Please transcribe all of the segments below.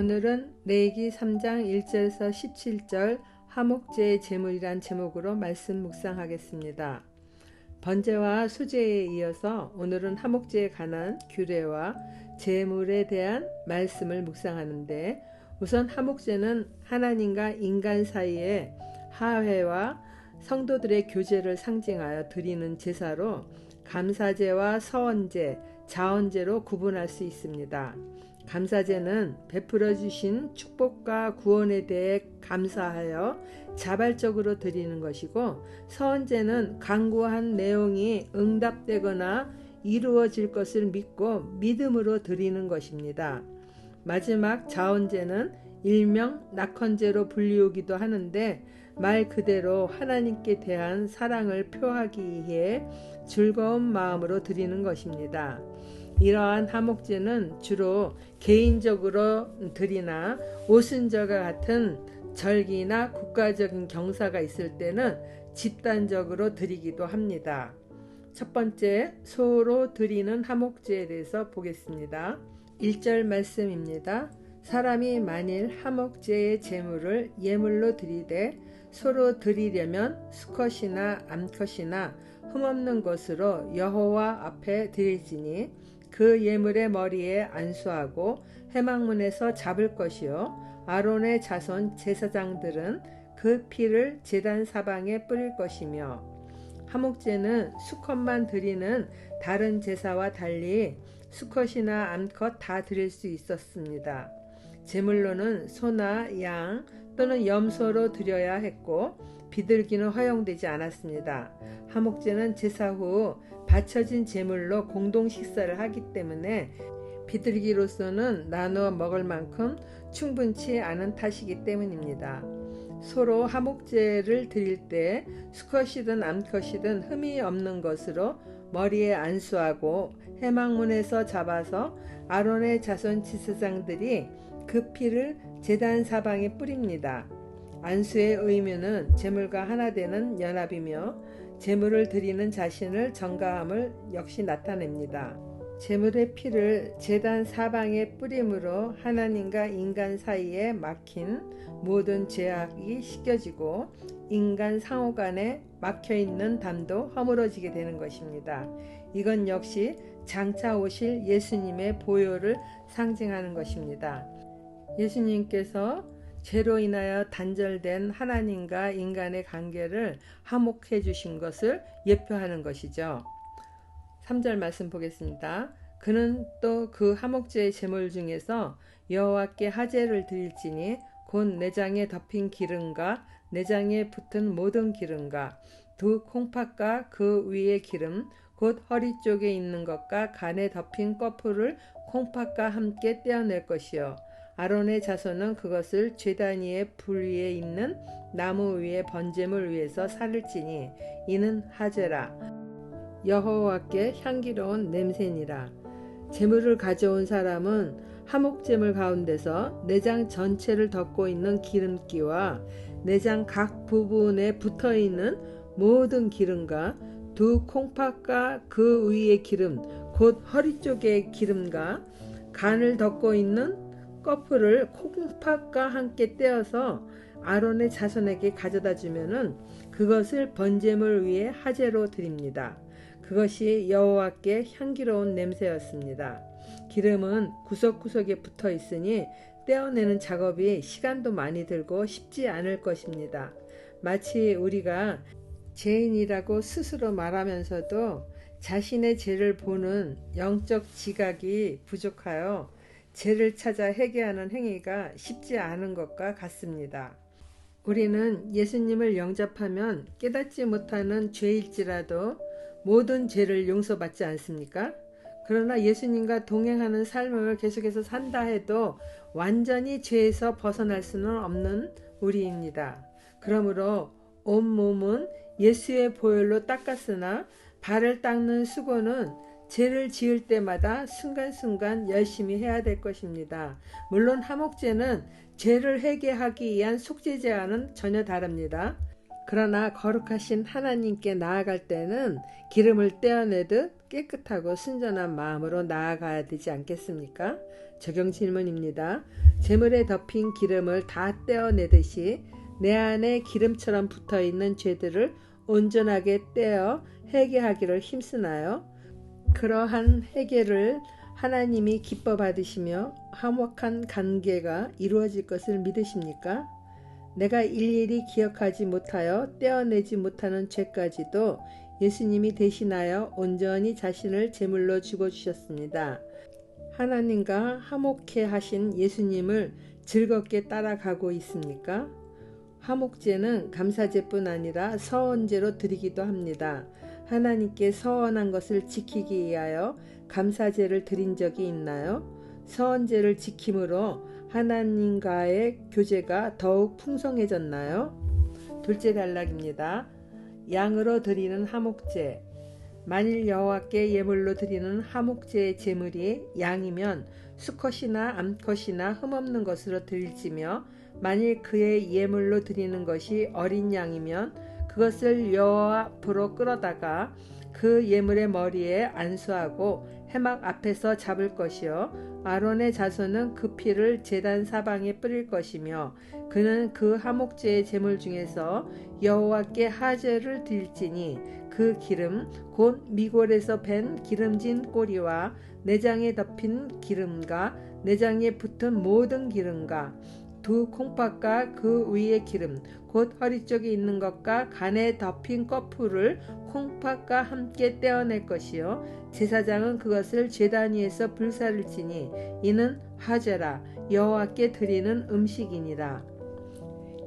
오늘은 레위기 3장 1절에서 17절 화목제의 제물이란 제목으로 말씀 묵상하겠습니다. 번제와 수제에 이어서 오늘은 화목제에 관한 규례와 제물에 대한 말씀을 묵상하는데, 우선 화목제는 하나님과 인간 사이의 화해와 성도들의 교제를 상징하여 드리는 제사로 감사제와 서원제, 자원제로 구분할 수 있습니다. 감사제는 베풀어 주신 축복과 구원에 대해 감사하여 자발적으로 드리는 것이고, 서원제는 간구한 내용이 응답되거나 이루어질 것을 믿고 믿음으로 드리는 것입니다. 마지막 자원제는 일명 낙헌제로 불리우기도 하는데, 말 그대로 하나님께 대한 사랑을 표하기 위해 즐거운 마음으로 드리는 것입니다. 이러한 화목제는 주로 개인적으로 드리나 오순절과 같은 절기나 국가적인 경사가 있을 때는 집단적으로 드리기도 합니다. 첫 번째, 소로 드리는 화목제에 대해서 보겠습니다. 1절 말씀입니다. 사람이 만일 화목제의 제물을 예물로 드리되 소로 드리려면 수컷이나 암컷이나 흠없는 것으로 여호와 앞에 드릴지니 그 예물의 머리에 안수하고 회막문에서 잡을 것이요, 아론의 자손 제사장들은 그 피를 제단 사방에 뿌릴 것이며, 화목제는 수컷만 드리는 다른 제사와 달리 수컷이나 암컷 다 드릴 수 있었습니다. 제물로는 소나 양 또는 염소로 드려야 했고, 비둘기는 허용되지 않았습니다. 화목제는 제사 후 바쳐진 제물로 공동 식사를 하기 때문에 비둘기로서는 나누어 먹을 만큼 충분치 않은 탓이기 때문입니다. 소로 화목제를 드릴 때 수컷이든 암컷이든 흠이 없는 것으로 머리에 안수하고 회막문에서 잡아서 아론의 자손 제사장들이 그 피를 제단 사방에 뿌립니다. 안수의 의미는 제물과 하나 되는 연합이며 제물을 드리는 자신을 전가함을 역시 나타냅니다. 제물의 피를 제단 사방에 뿌림으로 하나님과 인간 사이에 막힌 모든 죄악이 씻겨지고 인간 상호 간에 막혀있는 담도 허물어지게 되는 것입니다. 이건 역시 장차 오실 예수님의 보혈을 상징하는 것입니다. 예수님께서 죄로 인하여 단절된 하나님과 인간의 관계를 화목해 주신 것을 예표하는 것이죠. 3절 말씀 보겠습니다. 그는 또 그 화목제의 제물 중에서 여호와께 화제를 드릴지니 곧 내장에 덮인 기름과 내장에 붙은 모든 기름과 두 콩팥과 그 위의 기름 곧 허리 쪽에 있는 것과 간에 덮인 꺼풀을 콩팥과 함께 떼어낼 것이요, 아론의 자손은 그것을 제단 위에 불 위에 있는 나무 위에 번제물 위에서 살을지니 이는 화제라, 여호와께 향기로운 냄새니라. 제물을 가져온 사람은 화목제물 가운데서 내장 전체를 덮고 있는 기름기와 내장 각 부분에 붙어있는 모든 기름과 두 콩팥과 그 위의 기름 곧 허리 쪽의 기름과 간을 덮고 있는 꺼풀을 콩팥과 함께 떼어서 아론의 자손에게 가져다 주면은 그것을 번제물 위에 화제로 드립니다. 그것이 여호와께 향기로운 냄새였습니다. 기름은 구석구석에 붙어 있으니 떼어내는 작업이 시간도 많이 들고 쉽지 않을 것입니다. 마치 우리가 죄인이라고 스스로 말하면서도 자신의 죄를 보는 영적 지각이 부족하여 죄를 찾아 회개하는 행위가 쉽지 않은 것과 같습니다. 우리는 예수님을 영접하면 깨닫지 못하는 죄일지라도 모든 죄를 용서받지 않습니까? 그러나 예수님과 동행하는 삶을 계속해서 산다 해도 완전히 죄에서 벗어날 수는 없는 우리입니다. 그러므로 온몸은 예수의 보혈로 닦았으나 발을 닦는 수고는 죄를 지을 때마다 순간순간 열심히 해야 될 것입니다. 물론 화목제는 죄를 회개하기 위한 속죄제와는 전혀 다릅니다. 그러나 거룩하신 하나님께 나아갈 때는 기름을 떼어내듯 깨끗하고 순전한 마음으로 나아가야 되지 않겠습니까? 적용 질문입니다. 제물에 덮인 기름을 다 떼어내듯이 내 안에 기름처럼 붙어있는 죄들을 온전하게 떼어 회개하기를 힘쓰나요? 그러한 회개를 하나님이 기뻐 받으시며 화목한 관계가 이루어질 것을 믿으십니까? 내가 일일이 기억하지 못하여 떼어내지 못하는 죄까지도 예수님이 대신하여 온전히 자신을 제물로 죽어주셨습니다. 하나님과 화목해 하신 예수님을 즐겁게 따라가고 있습니까? 화목제는 감사제뿐 아니라 서원제로 드리기도 합니다. 하나님께 서원한 것을 지키기 위하여 감사제를 드린 적이 있나요? 서원제를 지킴으로 하나님과의 교제가 더욱 풍성해졌나요? 둘째 단락입니다. 양으로 드리는 화목제. 만일 여호와께 예물로 드리는 화목제의 제물이 양이면 수컷이나 암컷이나 흠없는 것으로 드릴지며 만일 그의 예물로 드리는 것이 어린 양이면 그것을 여호와 앞으로 끌어다가 그 예물의 머리에 안수하고 회막 앞에서 잡을 것이요 아론의 자손은 그 피를 제단 사방에 뿌릴 것이며 그는 그 화목제의 제물 중에서 여호와께 화제를 드릴지니 그 기름 곧 미골에서 밴 기름진 꼬리와 내장에 덮인 기름과 내장에 붙은 모든 기름과 두 콩팥과 그 위의 기름 곧 허리 쪽에 있는 것과 간에 덮인 꺼풀을 콩팥과 함께 떼어낼 것이요 제사장은 그것을 제단 위에서 불사를지니 이는 화제라 여호와께 드리는 음식이니라.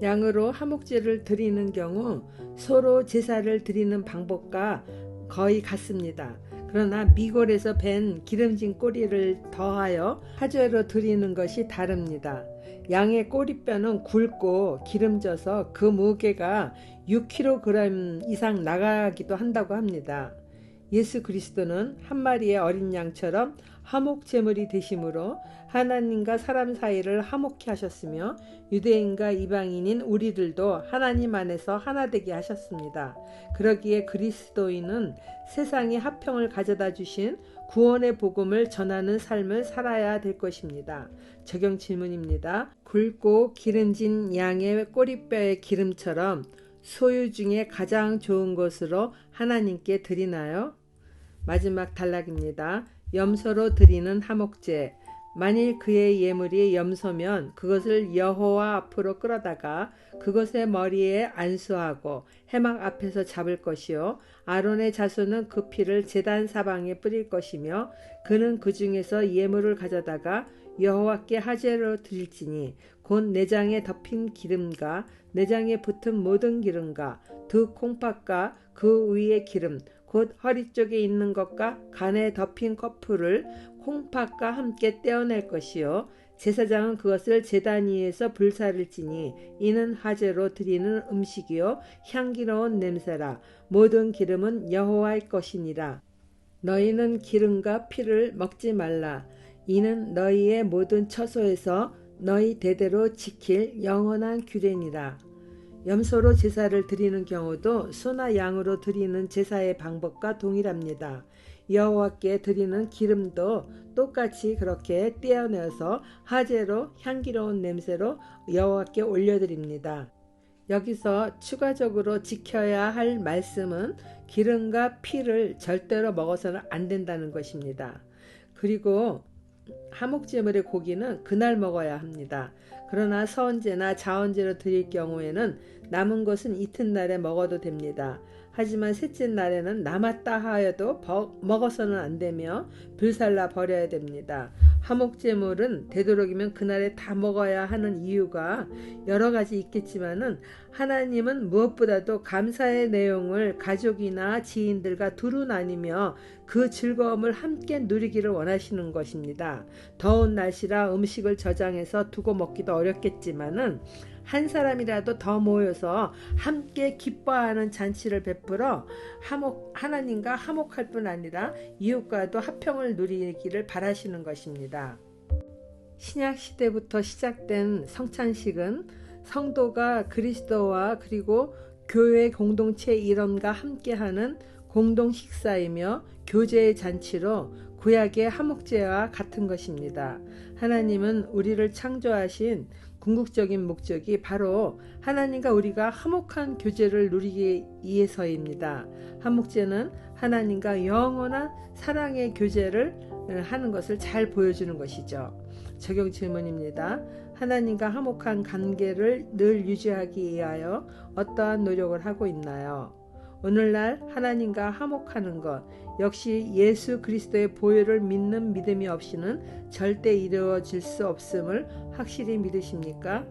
양으로 화목제를 드리는 경우 서로 제사를 드리는 방법과 거의 같습니다. 그러나 미골에서 밴 기름진 꼬리를 더하여 화제로 드리는 것이 다릅니다. 양의 꼬리뼈는 굵고 기름져서 그 무게가 6kg 이상 나가기도 한다고 합니다. 예수 그리스도는 한 마리의 어린 양처럼 화목제물이 되심으로 하나님과 사람 사이를 화목케 하셨으며 유대인과 이방인인 우리들도 하나님 안에서 하나 되게 하셨습니다. 그러기에 그리스도인은 세상에 화평을 가져다 주신 구원의 복음을 전하는 삶을 살아야 될 것입니다. 적용 질문입니다. 굵고 기름진 양의 꼬리뼈의 기름처럼 소유 중에 가장 좋은 것으로 하나님께 드리나요? 마지막 단락입니다. 염소로 드리는 화목제. 만일 그의 예물이 염소면 그것을 여호와 앞으로 끌어다가 그것의 머리에 안수하고 회막 앞에서 잡을 것이요 아론의 자손은 그 피를 제단 사방에 뿌릴 것이며 그는 그 중에서 예물을 가져다가 여호와께 화제로 드릴지니 곧 내장에 덮인 기름과 내장에 붙은 모든 기름과 두 콩팥과 그 위의 기름 곧 허리 쪽에 있는 것과 간에 덮인 꺼풀을 콩팥과 함께 떼어낼 것이요 제사장은 그것을 제단 위에서 불사를지니 이는 화제로 드리는 음식이요 향기로운 냄새라. 모든 기름은 여호와의 것이니라. 너희는 기름과 피를 먹지 말라. 이는 너희의 모든 처소에서 너희 대대로 지킬 영원한 규례니라. 염소로 제사를 드리는 경우도 소나 양으로 드리는 제사의 방법과 동일합니다. 여호와께 드리는 기름도 똑같이 그렇게 떼어내어서 화제로 향기로운 냄새로 여호와께 올려드립니다. 여기서 추가적으로 지켜야 할 말씀은 기름과 피를 절대로 먹어서는 안 된다는 것입니다. 그리고 화목제물의 고기는 그날 먹어야 합니다. 그러나 서원제나 자원제로 드릴 경우에는 남은 것은 이튿날에 먹어도 됩니다. 하지만 셋째 날에는 남았다 하여도 먹어서는 안 되며 불살라 버려야 됩니다. 화목제물은 되도록이면 그날에 다 먹어야 하는 이유가 여러 가지 있겠지만은 하나님은 무엇보다도 감사의 내용을 가족이나 지인들과 두루 나뉘며 그 즐거움을 함께 누리기를 원하시는 것입니다. 더운 날씨라 음식을 저장해서 두고 먹기도 어렵겠지만은 한 사람이라도 더 모여서 함께 기뻐하는 잔치를 베풀어 하나님과 화목할 뿐 아니라 이웃과도 화평을 누리기를 바라시는 것입니다. 신약 시대부터 시작된 성찬식은 성도가 그리스도와 그리고 교회 공동체 일원과 함께하는 공동 식사이며 교제의 잔치로 구약의 화목제와 같은 것입니다. 하나님은 우리를 창조하신 궁극적인 목적이 바로 하나님과 우리가 화목한 교제를 누리기 위해서입니다. 화목제는 하나님과 영원한 사랑의 교제를 하는 것을 잘 보여주는 것이죠. 적용 질문입니다. 하나님과 화목한 관계를 늘 유지하기 위하여 어떠한 노력을 하고 있나요? 오늘날 하나님과 화목하는 것 역시 예수 그리스도의 보혈을 믿는 믿음이 없이는 절대 이루어질 수 없음을 확실히 믿으십니까?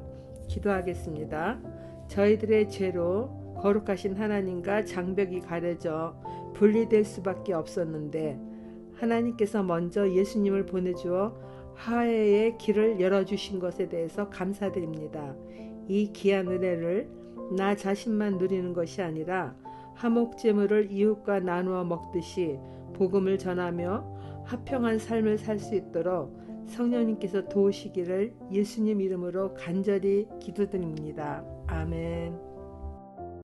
기도하겠습니다. 저희들의 죄로 거룩하신 하나님과 장벽이 가려져 분리될 수밖에 없었는데 하나님께서 먼저 예수님을 보내주어 화해의 길을 열어주신 것에 대해서 감사드립니다. 이 귀한 은혜를 나 자신만 누리는 것이 아니라 화목제물을 이웃과 나누어 먹듯이 복음을 전하며 화평한 삶을 살 수 있도록 성령님께서 도우시기를 예수님 이름으로 간절히 기도드립니다. 아멘.